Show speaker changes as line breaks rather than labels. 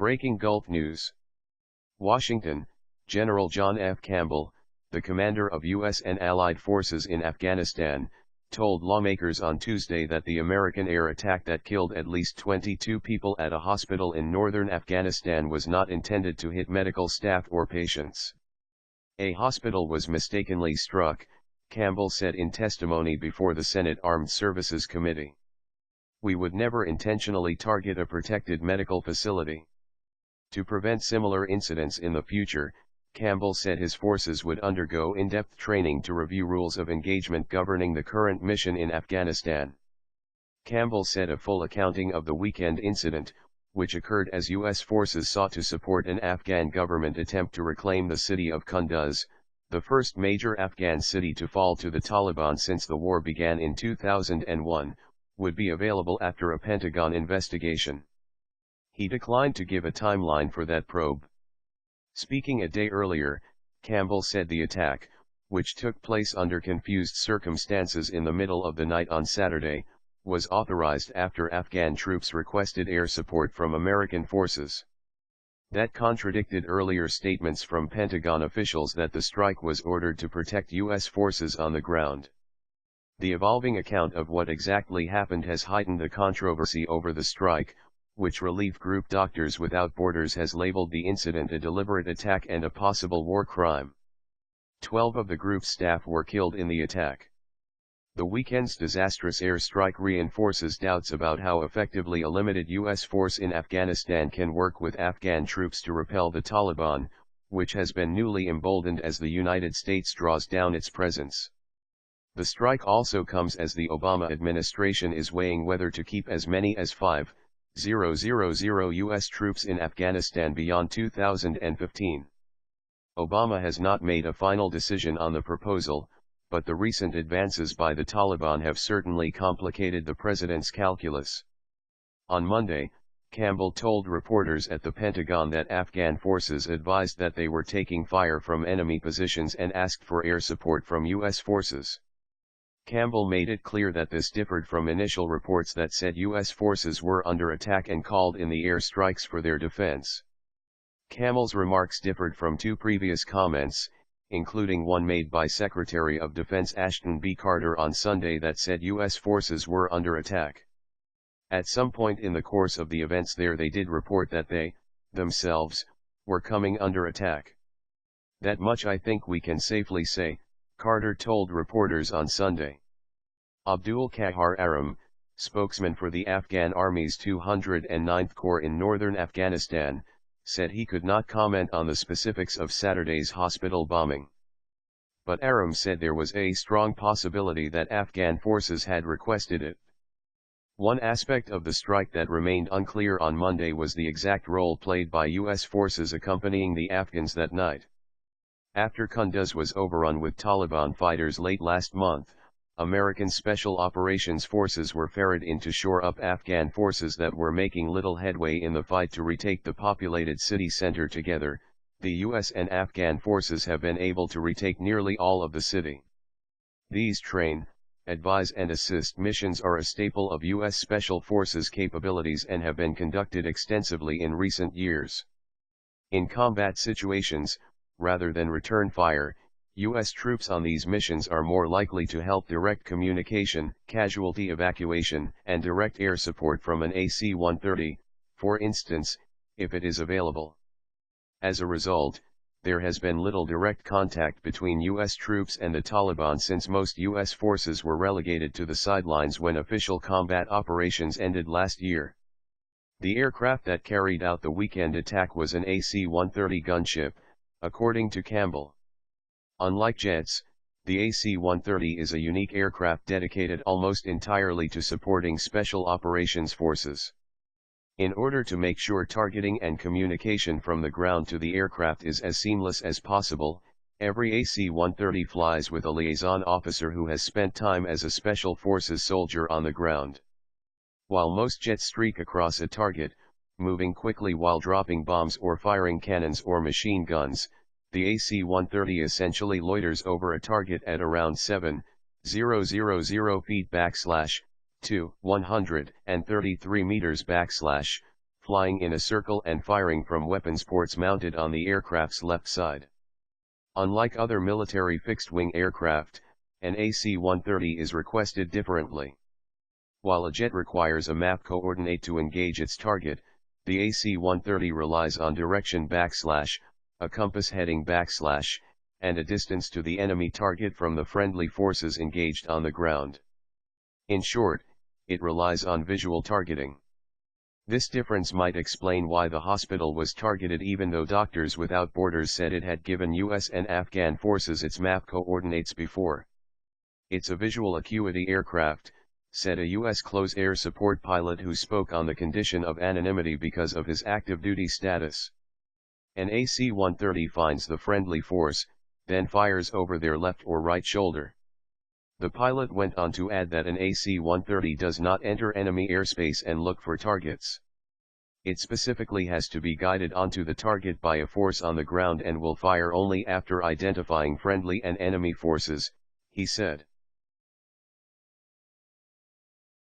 Breaking Gulf News. Washington, General John F. Campbell, the commander of U.S. and Allied forces in Afghanistan, told lawmakers on Tuesday that the American air attack that killed at least 22 people at a hospital in northern Afghanistan was not intended to hit medical staff or patients. A hospital was mistakenly struck, Campbell said in testimony before the Senate Armed Services Committee. We would never intentionally target a protected medical facility. To prevent similar incidents in the future, Campbell said his forces would undergo in-depth training to review rules of engagement governing the current mission in Afghanistan. Campbell said a full accounting of the weekend incident, which occurred as U.S. forces sought to support an Afghan government attempt to reclaim the city of Kunduz, the first major Afghan city to fall to the Taliban since the war began in 2001, would be available after a Pentagon investigation. He declined to give a timeline for that probe. Speaking a day earlier, Campbell said the attack, which took place under confused circumstances in the middle of the night on Saturday, was authorized after Afghan troops requested air support from American forces. That contradicted earlier statements from Pentagon officials that the strike was ordered to protect U.S. forces on the ground. The evolving account of what exactly happened has heightened the controversy over the strike, which relief group Doctors Without Borders has labeled the incident a deliberate attack and a possible war crime. 12 of the group's staff were killed in the attack. The weekend's disastrous air strike reinforces doubts about how effectively a limited U.S. force in Afghanistan can work with Afghan troops to repel the Taliban, which has been newly emboldened as the United States draws down its presence. The strike also comes as the Obama administration is weighing whether to keep as many as 5,000 U.S. troops in Afghanistan beyond 2015. Obama has not made a final decision on the proposal, but the recent advances by the Taliban have certainly complicated the president's calculus. On Monday, Campbell told reporters at the Pentagon that Afghan forces advised that they were taking fire from enemy positions and asked for air support from U.S. forces. Campbell made it clear that this differed from initial reports that said U.S. forces were under attack and called in the air strikes for their defense. Campbell's remarks differed from two previous comments, including one made by Secretary of Defense Ashton B. Carter on Sunday that said U.S. forces were under attack. At some point in the course of the events there they did report that they, themselves, were coming under attack. That much I think we can safely say, Carter told reporters on Sunday. Abdul Kahar Aram, spokesman for the Afghan Army's 209th Corps in northern Afghanistan, said he could not comment on the specifics of Saturday's hospital bombing. But Aram said there was a strong possibility that Afghan forces had requested it. One aspect of the strike that remained unclear on Monday was the exact role played by U.S. forces accompanying the Afghans that night. After Kunduz was overrun with Taliban fighters late last month, American Special Operations Forces were ferried in to shore up Afghan forces that were making little headway in the fight to retake the populated city center together. The U.S. and Afghan forces have been able to retake nearly all of the city. These train, advise and assist missions are a staple of U.S. Special Forces capabilities and have been conducted extensively in recent years. In combat situations, rather than return fire, U.S. troops on these missions are more likely to help direct communication, casualty evacuation, and direct air support from an AC-130, for instance, if it is available. As a result, there has been little direct contact between U.S. troops and the Taliban since most U.S. forces were relegated to the sidelines when official combat operations ended last year. The aircraft that carried out the weekend attack was an AC-130 gunship, according to Campbell. Unlike jets, the AC-130 is a unique aircraft dedicated almost entirely to supporting special operations forces. In order to make sure targeting and communication from the ground to the aircraft is as seamless as possible, every AC-130 flies with a liaison officer who has spent time as a special forces soldier on the ground. While most jets streak across a target, moving quickly while dropping bombs or firing cannons or machine guns, the AC-130 essentially loiters over a target at around 7,000 feet / 133 meters / flying in a circle and firing from weapons ports mounted on the aircraft's left side. Unlike other military fixed-wing aircraft, an AC-130 is requested differently. While a jet requires a map coordinate to engage its target, the AC-130 relies on direction /, a compass heading /, and a distance to the enemy target from the friendly forces engaged on the ground. In short, it relies on visual targeting. This difference might explain why the hospital was targeted even though Doctors Without Borders said it had given US and Afghan forces its map coordinates before. It's a visual acuity aircraft, said a U.S. close air support pilot who spoke on the condition of anonymity because of his active duty status. An AC-130 finds the friendly force, then fires over their left or right shoulder. The pilot went on to add that an AC-130 does not enter enemy airspace and look for targets. It specifically has to be guided onto the target by a force on the ground and will fire only after identifying friendly and enemy forces, he said.